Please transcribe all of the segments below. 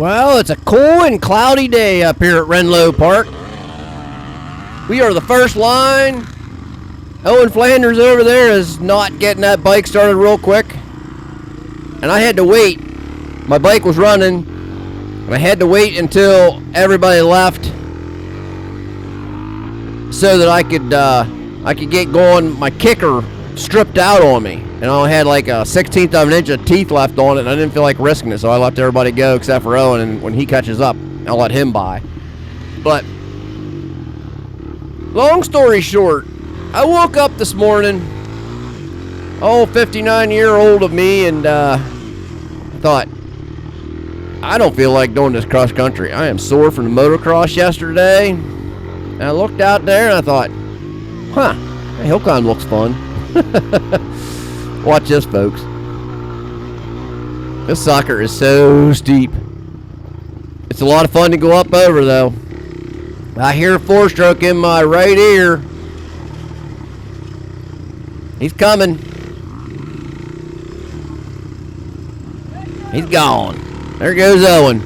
Well, it's a cool and cloudy day up here at Renlo Park. We are the first line. Owen Flanders over there is not getting that bike started real quick. And I had to wait. My bike was running, and I had to wait until everybody left so that I could get going. My kicker stripped out on me, and I only had like a 1/16 of an inch of teeth left on it, and I didn't feel like risking it, so I let everybody go except for Owen, and when he catches up, I'll let him by. But long story short, I woke up this morning, 59-year-old of me, and thought, I don't feel like doing this cross country. I am sore from the motocross yesterday. And I looked out there and I thought, the hill climb looks fun. Watch this, folks. This sucker is so steep. It's a lot of fun to go up over, though. I hear a four-stroke in my right ear. He's coming. He's gone. There goes Owen.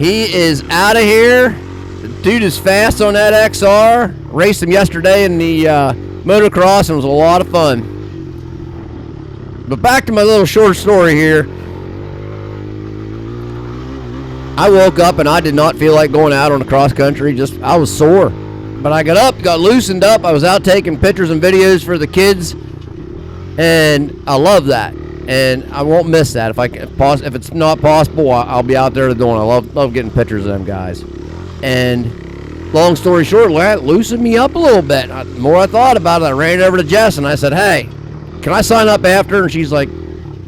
He is out of here. The dude is fast on that XR. Raced him yesterday in the motocross, and it was a lot of fun. But back to my little short story here. I woke up and I did not feel like going out on the cross country. I was sore. But I got up, got loosened up. I was out taking pictures and videos for the kids, and I love that. And I won't miss that. If it's not possible, I'll be out there doing it. I love getting pictures of them guys. And long story short, that loosened me up a little bit. The more I thought about it, I ran over to Jess and I said, "Hey, can I sign up after?" And she's like,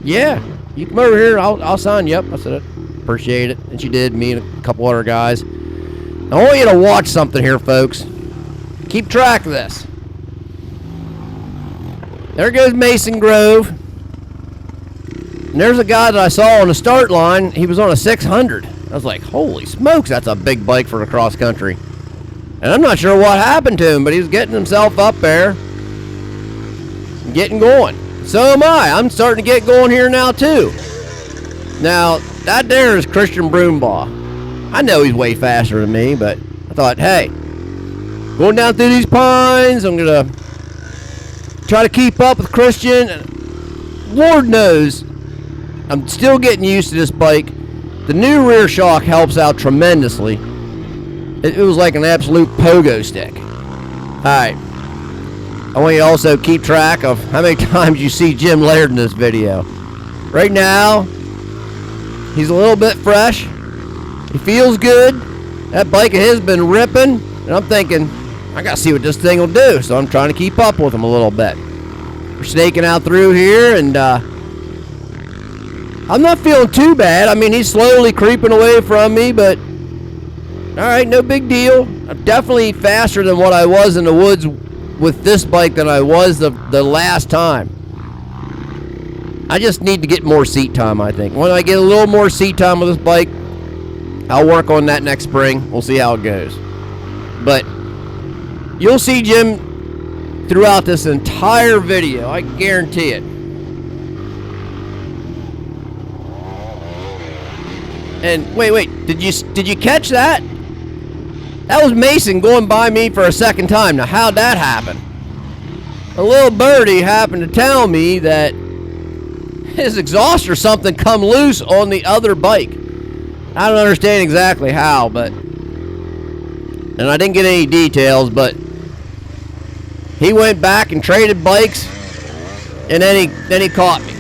"Yeah, you come over here. I'll sign you up." I said, "Appreciate it." And she did. Me and a couple other guys. I want you to watch something here, folks. Keep track of this. There goes Mason Grove. And there's a guy that I saw on the start line. He was on a 600. I was like, holy smokes, that's a big bike for the cross country. And I'm not sure what happened to him, but he's getting himself up there and getting going. So am I. I'm starting to get going here now, too. Now, that there is Christian Broombaugh. I know he's way faster than me, but I thought, hey, going down through these pines, I'm going to try to keep up with Christian. Lord knows, I'm still getting used to this bike. The new rear shock helps out tremendously. It was like an absolute pogo stick. Alright. I want you to also keep track of how many times you see Jim Laird in this video. Right now, he's a little bit fresh. He feels good. That bike of his has been ripping. And I'm thinking, I got to see what this thing will do. So I'm trying to keep up with him a little bit. We're snaking out through here, and I'm not feeling too bad. I mean, he's slowly creeping away from me, but all right, no big deal. I'm definitely faster than what I was in the woods with this bike than I was the last time. I just need to get more seat time, I think. When I get a little more seat time with this bike, I'll work on that next spring. We'll see how it goes. But you'll see Jim throughout this entire video. I guarantee it. And wait, did you catch that? That was Mason going by me for a second time. Now, how'd that happen? A little birdie happened to tell me that his exhaust or something come loose on the other bike. I don't understand exactly how, but, and I didn't get any details, but he went back and traded bikes, and then he caught me.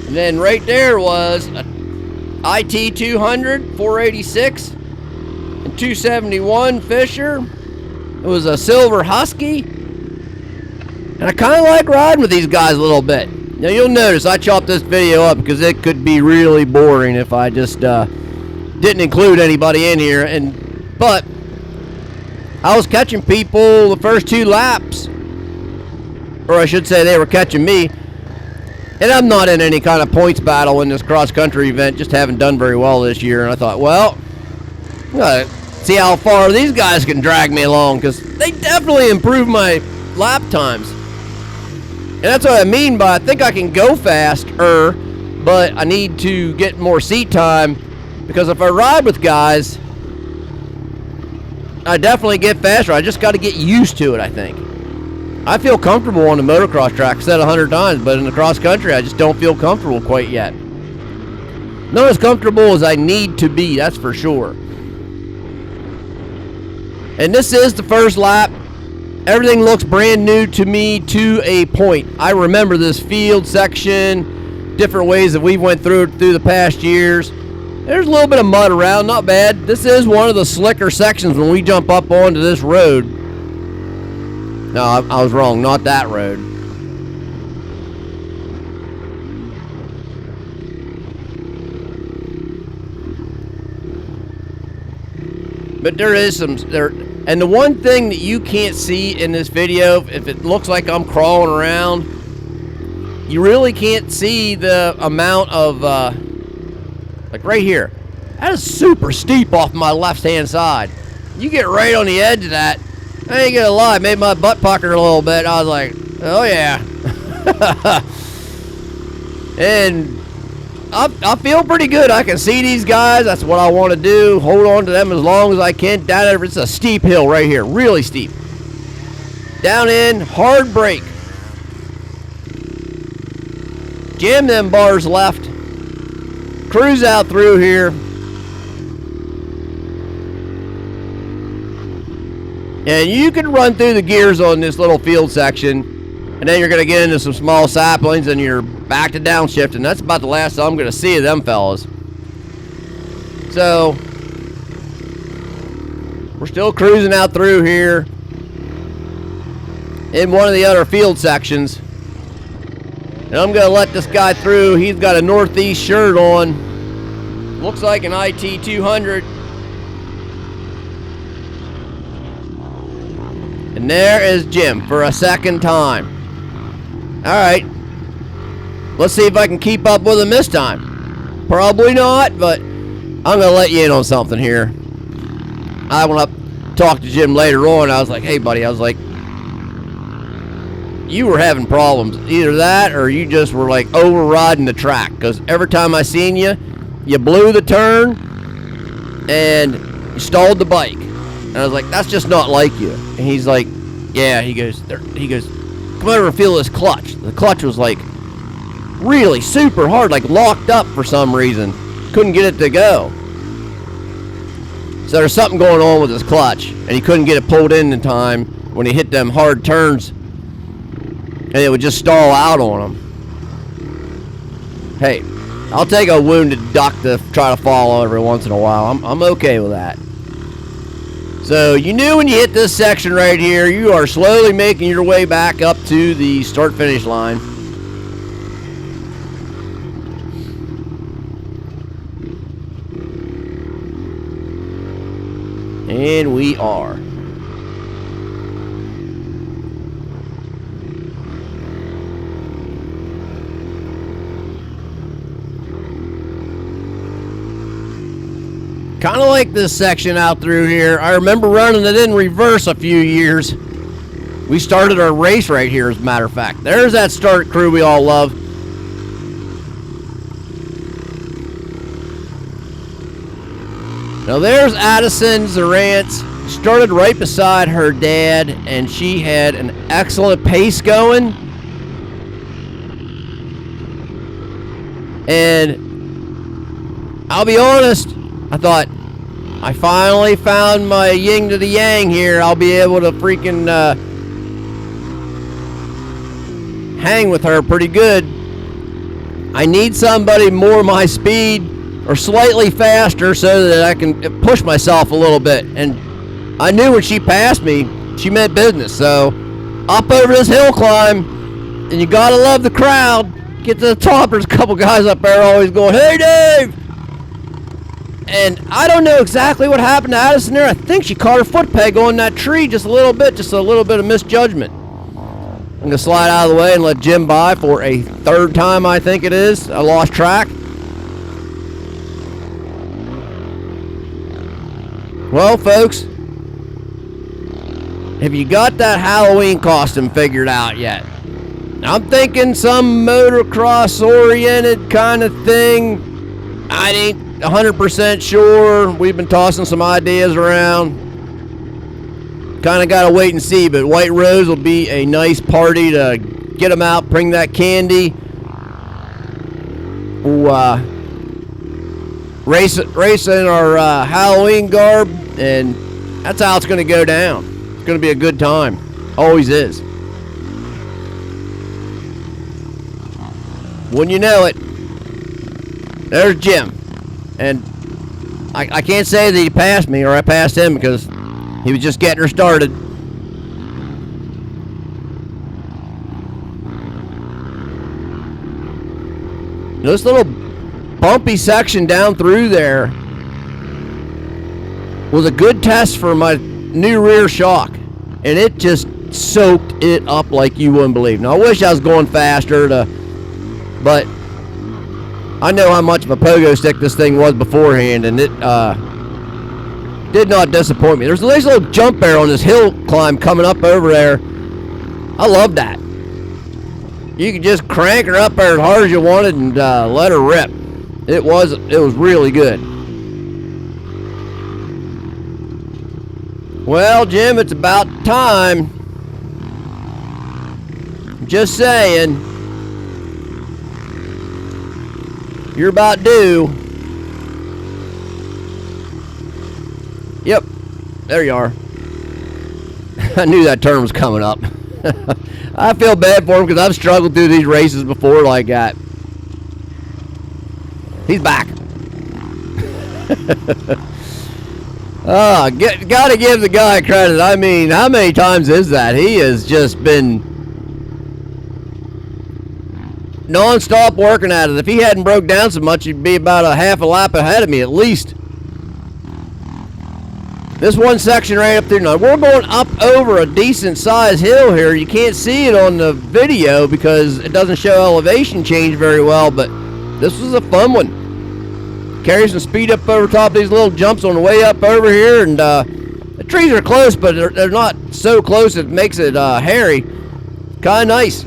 And then right there was a IT 200, 486, and 271 Fisher. It was a silver Husky. And I kind of like riding with these guys a little bit. Now you'll notice I chopped this video up because it could be really boring if I just didn't include anybody in here. But I was catching people the first 2 laps. Or I should say they were catching me. And I'm not in any kind of points battle in this cross-country event, just haven't done very well this year. And I thought, well, I'm going to see how far these guys can drag me along, because they definitely improved my lap times. And that's what I mean by I think I can go faster, but I need to get more seat time, because if I ride with guys, I definitely get faster. I just got to get used to it, I think. I feel comfortable on the motocross track, said 100 times, but in the cross country, I just don't feel comfortable quite yet. Not as comfortable as I need to be, that's for sure. And this is the first lap. Everything looks brand new to me to a point. I remember this field section, different ways that we went through the past years. There's a little bit of mud around, not bad. This is one of the slicker sections when we jump up onto this road. No, I was wrong, not that road. But there is some there, and the one thing that you can't see in this video, if it looks like I'm crawling around, you really can't see the amount of like right here. That is super steep off my left-hand side. You get right on the edge of that. I ain't gonna lie, it made my butt pucker a little bit. I was like, oh yeah. And I feel pretty good. I can see these guys. That's what I want to do. Hold on to them as long as I can. Down there, it's a steep hill right here. Really steep. Down in, hard brake. Jam them bars left. Cruise out through here. And you can run through the gears on this little field section. And then you're going to get into some small saplings and you're back to downshift. And that's about the last I'm going to see of them fellas. So, we're still cruising out through here in one of the other field sections. And I'm going to let this guy through. He's got a Northeast shirt on. Looks like an IT 200. And there is Jim for a second time. Alright. Let's see if I can keep up with him this time. Probably not, but I'm going to let you in on something here. I went up, talked to Jim later on. I was like, hey, buddy, I was like, you were having problems. Either that or you just were like overriding the track. Because every time I seen you, you blew the turn and you stalled the bike. And I was like, that's just not like you. And he's like, yeah, he goes, come over and feel this clutch. The clutch was like really super hard, like locked up for some reason. Couldn't get it to go. So there's something going on with his clutch, and he couldn't get it pulled in time when he hit them hard turns, and it would just stall out on him. Hey, I'll take a wounded duck to try to follow every once in a while. I'm okay with that. So you knew when you hit this section right here, you are slowly making your way back up to the start-finish line. And we are. Kind of like this section out through here. I remember running it in reverse a few years. We started our race right here, as a matter of fact. There's that start crew we all love. Now there's Addison Zarantz. Started right beside her dad, and she had an excellent pace going. And I'll be honest, I thought, I finally found my yin to the yang here. I'll be able to freaking hang with her pretty good. I need somebody more my speed or slightly faster so that I can push myself a little bit. And I knew when she passed me, she meant business. So up over this hill climb, and you gotta love the crowd. Get to the top, there's a couple guys up there always going, hey Dave! And I don't know exactly what happened to Addison there. I think she caught her foot peg on that tree just a little bit of misjudgment. I'm going to slide out of the way and let Jim by for a third time, I think it is. I lost track. Well, folks, have you got that Halloween costume figured out yet? I'm thinking some motocross oriented kind of thing. I ain't 100% sure. We've been tossing some ideas around. Kind of got to wait and see, but White Rose will be a nice party to get them out, bring that candy. We'll race in our Halloween garb, and that's how it's going to go down. It's going to be a good time. Always is. When you know it, there's Jim. And I can't say that he passed me or I passed him because he was just getting her started. This little bumpy section down through there was a good test for my new rear shock, and it just soaked it up like you wouldn't believe. Now I wish I was going faster, but I know how much of a pogo stick this thing was beforehand, and it did not disappoint me. There's a nice little jump there on this hill climb coming up over there. I love that. You could just crank her up there as hard as you wanted and let her rip. It was really good. Well, Jim, it's about time. Just saying. You're about due. Yep. There you are. I knew that turn was coming up. I feel bad for him because I've struggled through these races before like that. He's back. Gotta give the guy credit. I mean, how many times is that? He has just been non-stop working at it. If he hadn't broke down so much, he'd be about a half a lap ahead of me at least. This one section right up there, now we're going up over a decent sized hill here. You can't see it on the video because it doesn't show elevation change very well, but this was a fun one. Carry some speed up over top of these little jumps on the way up over here, and the trees are close, but they're not so close it makes it hairy. Kind of nice.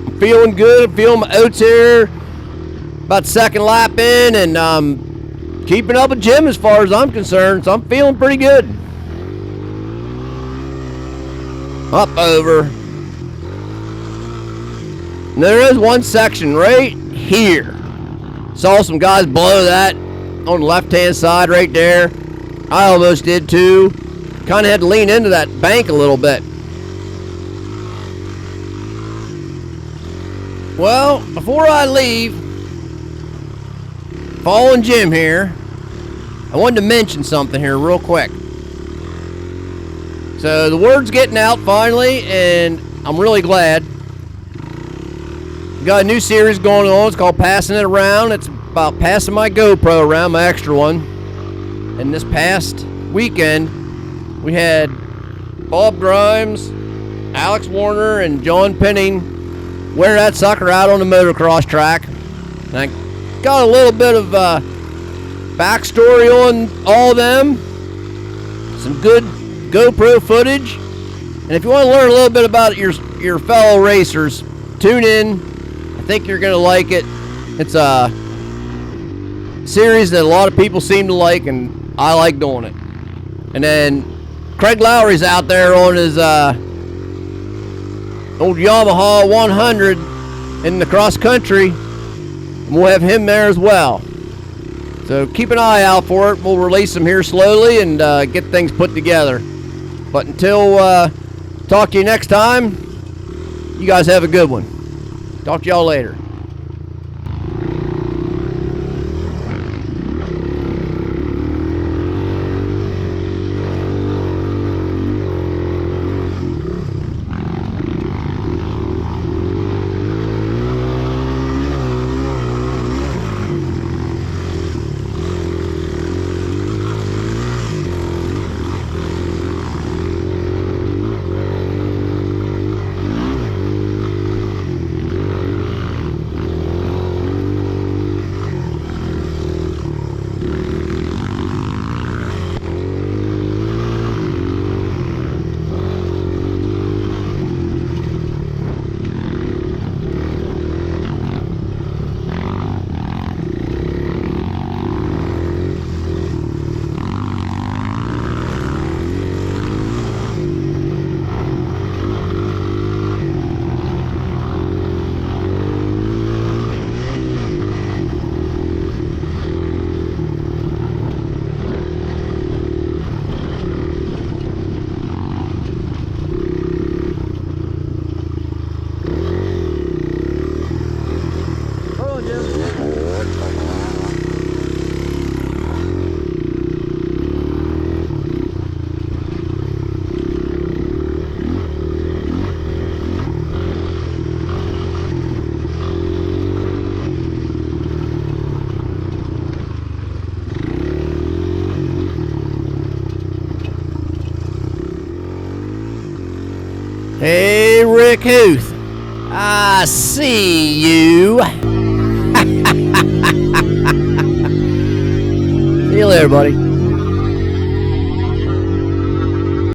I'm feeling good. I'm feeling my oats here. About second lap in, and keeping up with Jim as far as I'm concerned, so I'm feeling pretty good. Up over. And there is one section right here. Saw some guys blow that on the left-hand side right there. I almost did too. Kind of had to lean into that bank a little bit. Well, before I leave, following Jim here, I wanted to mention something here real quick. So the word's getting out finally, and I'm really glad. We got a new series going on. It's called Passing It Around. It's about passing my GoPro around, my extra one. And this past weekend, we had Bob Grimes, Alex Warner, and John Penning wear that sucker out on the motocross track. And I got a little bit of backstory on all of them. Some good GoPro footage. And if you want to learn a little bit about your fellow racers, tune in. I think you're going to like it. It's a series that a lot of people seem to like, and I like doing it. And then Craig Lowry's out there on his old Yamaha 100 in the cross country. And we'll have him there as well. So keep an eye out for it. We'll release them here slowly and get things put together. But until talk to you next time, you guys have a good one. Talk to y'all later. uncouth. I see you. See you later, buddy.